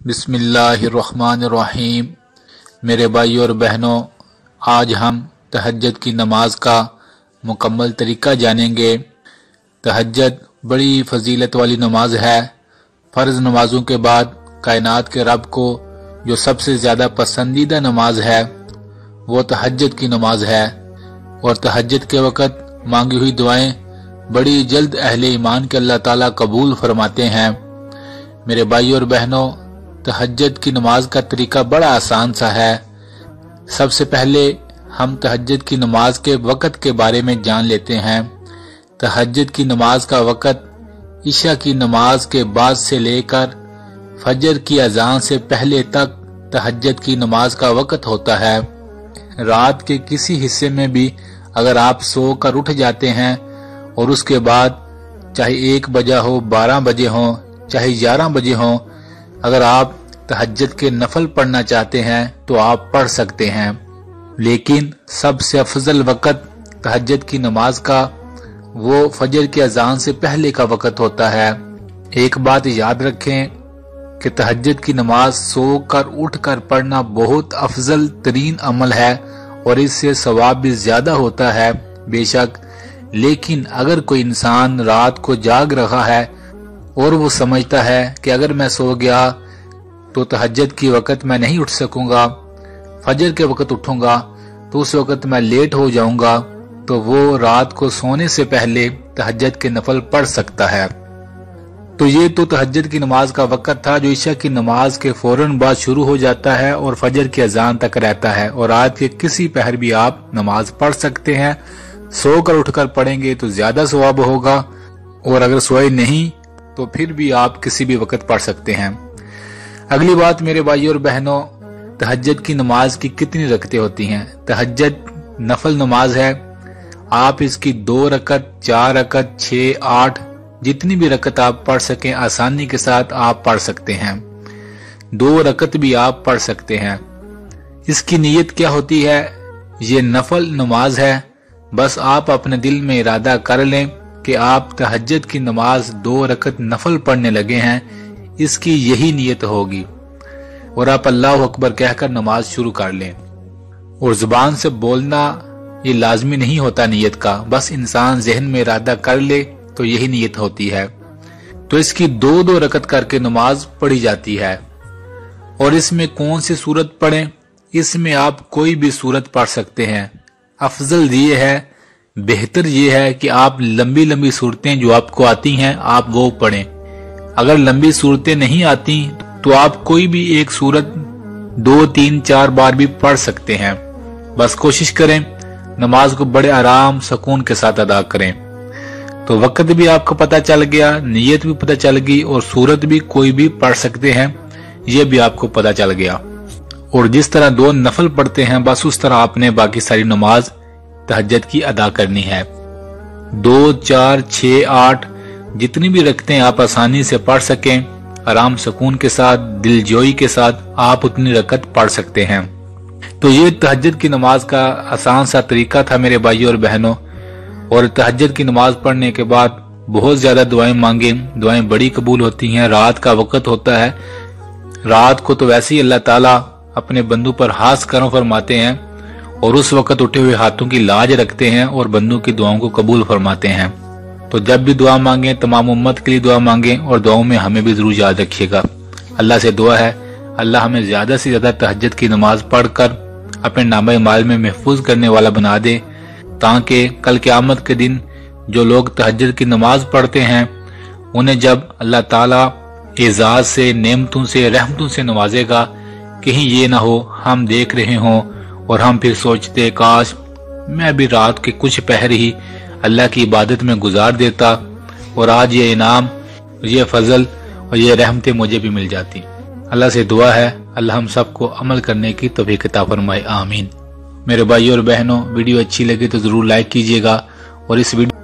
बिस्मिल्लाहिर्रहमानिर्रहीम। मेरे भाइयों और बहनों, आज हम तहज्जुद की नमाज का मुकम्मल तरीका जानेंगे। तहज्जुद बड़ी फजीलत वाली नमाज है। फ़र्ज नमाजों के बाद कायनात के रब को जो सबसे ज़्यादा पसंदीदा नमाज है वो तहज्जुद की नमाज है, और तहज्जुद के वक़्त मांगी हुई दुआएं बड़ी जल्द अहले ईमान के अल्लाह ताला कबूल फरमाते हैं। मेरे भाइयों और बहनों, तहज्जुद की नमाज का तरीका बड़ा आसान सा है। सबसे पहले हम तहज्जुद की नमाज के वक़्त के बारे में जान लेते हैं। तहज्जुद की नमाज का वक़्त इशा की नमाज के बाद से लेकर फजर की अजान से पहले तक तहज्जुद की नमाज का वक़्त होता है। रात के किसी हिस्से में भी अगर आप सो कर उठ जाते हैं और उसके बाद चाहे 1 बजा हो, 12 बजे हो, चाहे 11 बजे हो, अगर आप तहज्जुद के नफल पढ़ना चाहते हैं तो आप पढ़ सकते हैं। लेकिन सबसे अफजल वक़्त तहज्जुद की नमाज का वो फजर की अजान से पहले का वक़्त होता है। एक बात याद रखें कि तहज्जुद की नमाज सो कर उठ कर पढ़ना बहुत अफजल तरीन अमल है और इससे सवाब भी ज्यादा होता है बेशक। लेकिन अगर कोई इंसान रात को जाग रहा है और वो समझता है कि अगर मैं सो गया तो तहज्जुद की वक़्त मैं नहीं उठ सकूंगा, फजर के वक़्त उठूंगा तो उस वक़्त मैं लेट हो जाऊंगा, तो वो रात को सोने से पहले तहज्जुद के नफल पढ़ सकता है। तो ये तो तहज्जुद की नमाज का वक़्त था जो इशा की नमाज के फौरन बाद शुरू हो जाता है और फजर की अजान तक रहता है, और रात के किसी पहर भी आप नमाज पढ़ सकते हैं। सोकर उठकर पढ़ेंगे तो ज्यादा सवाब होगा, और अगर सोए नहीं तो फिर भी आप किसी भी वक़्त पढ़ सकते हैं। अगली बात मेरे भाइयों और बहनों, तहज्जुद की नमाज की कितनी रकतें होती हैं। तहज्जुद नफल नमाज है। आप इसकी 2 रकत, 4 रकत, 6, 8 जितनी भी रकत आप पढ़ सकें आसानी के साथ आप पढ़ सकते हैं। 2 रकत भी आप पढ़ सकते हैं। इसकी नीयत क्या होती है? ये नफल नमाज है। बस आप अपने दिल में इरादा कर लें कि आप तहज्जुद की नमाज 2 रकत नफल पढ़ने लगे हैं, इसकी यही नीयत होगी, और आप अल्लाह अकबर कहकर नमाज शुरू कर लें। और जुबान से बोलना ये लाजमी नहीं होता नीयत का, बस इंसान जहन में इरादा कर ले तो यही नीयत होती है। तो इसकी 2-2 रकत करके नमाज पढ़ी जाती है। और इसमें कौन सी सूरत पढ़ें? इसमें आप कोई भी सूरत पढ़ सकते हैं। अफजल ये है, बेहतर ये है कि आप लंबी लंबी सूरतें जो आपको आती हैं आप वो पढ़ें। अगर लंबी सूरतें नहीं आती तो आप कोई भी एक सूरत 2, 3, 4 बार भी पढ़ सकते हैं। बस कोशिश करें नमाज को बड़े आराम सुकून के साथ अदा करें। तो वक्त भी आपको पता चल गया, नीयत भी पता चल गई, और सूरत भी कोई भी पढ़ सकते हैं ये भी आपको पता चल गया। और जिस तरह 2 नफल पढ़ते हैं बस उस तरह आपने बाकी सारी नमाज तहज्जुद की अदा करनी है। 2, 4, 6, 8 जितनी भी रखते हैं आप आसानी से पढ़ सकें, आराम सुकून के साथ, दिलजोई के साथ आप उतनी रकत पढ़ सकते हैं। तो ये तहज्जुद की नमाज का आसान सा तरीका था मेरे भाइयों और बहनों। और तहज्जुद की नमाज पढ़ने के बाद बहुत ज्यादा दुआएं मांगे, दुआएं बड़ी कबूल होती हैं। रात का वक़्त होता है, रात को तो वैसे ही अल्लाह ताला अपने बंदों पर हास करम फरमाते हैं, और उस वक़्त उठे हुए हाथों की लाज रखते हैं और बंदों की दुआओं को कबूल फरमाते हैं। तो जब भी दुआ मांगे तमाम उम्मत के लिए दुआ मांगे, और दुआओं में हमें भी जरूर याद रखिएगा। अल्लाह से दुआ है अल्लाह हमें ज्यादा से ज्यादा तहज्जुद की नमाज पढ़कर अपने नामे माल में महफूज करने वाला बना दे, ताकि कल क़यामत के दिन जो लोग तहज्जुद की नमाज पढ़ते हैं उन्हें जब अल्लाह ताला एजाज से, नेमतों से, रहमतों से नवाजेगा, कहीं ये ना हो हम देख रहे हों और हम फिर सोचते काश मैं भी रात के कुछ पहर ही अल्लाह की इबादत में गुजार देता और आज ये इनाम, ये फजल और ये रहमतें मुझे भी मिल जाती। अल्लाह से दुआ है अल्लाह हम सबको अमल करने की तौफीक अता फरमाए, आमीन। मेरे भाइयों और बहनों, वीडियो अच्छी लगी तो जरूर लाइक कीजिएगा और इस वीडियो